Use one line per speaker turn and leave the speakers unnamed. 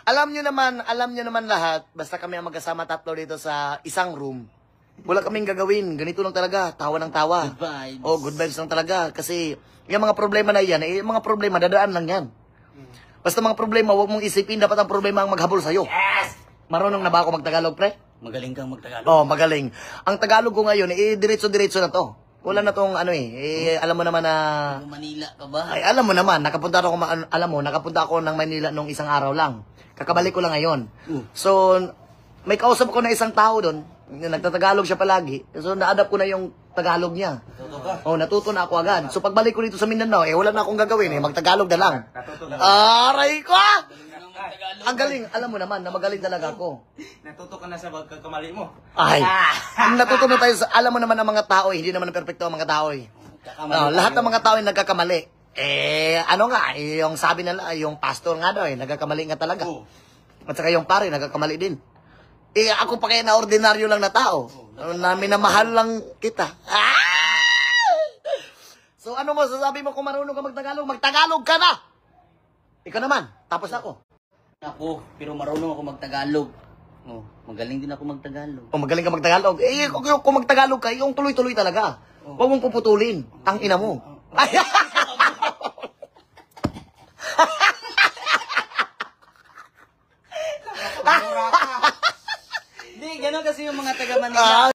alam nyo naman lahat, basta kami ang magkasama tatlo dito sa isang room. Wala kaming gagawin. Ganito lang talaga. Tawa ng tawa.
Good vibes.
Oh, good vibes lang talaga. Kasi, yung mga problema na yan, mga problema, dadaan lang yan. Basta mga problema, huwag mong isipin, dapat ang problema ang maghabol sa'yo.
Yes!
Marunong na ba ako magtagalog, pre?
Magaling kang magtagalog.
Oh, magaling. Ang Tagalog ko ngayon, diretso-diretso na to. Wala na tong alam mo naman na...
Manila ka ba?
Ay, alam mo naman, nakapunta ako ng Manila nung isang araw lang. Kakabalik ko lang ngayon. So, may kausap ko na isang tao doon. Nagtatagalog siya palagi. So, na-adapt ko na yung Tagalog niya. Oh, natuto na ako agad. So, pagbalik ko dito sa Mindanao, wala na akong gagawin. Magtagalog na lang. Aray ko! Ang galing. Alam mo naman na magaling talaga ako.
Natuto ka na sa pagkakamali mo.
Ay, natuto na tayo sa... Alam mo naman ang mga tao, hindi naman perfecto ang mga tao. Lahat ng mga tao ay nagkakamali. Yung sabi nila, yung pastor nga daw, nagkakamali nga talaga. At saka yung pare, nagkakamali din. Ako pa kaya na ordinaryo lang na tao. Na minamahal lang kita. So, ano mo, sasabi mo kung marunong ka magtagalog? Magtagalog ka na! Ikaw naman, tapos ako.
Ako, pero marunong ako magtagalog. Oh, magaling din ako magtagalog.
Kung magaling ka magtagalog, kung magtagalog ka, yung tuloy-tuloy talaga. Huwag mong puputulin. Tang ina mo. Ay!
Hindi, gano'n kasi yung mga taga Manila.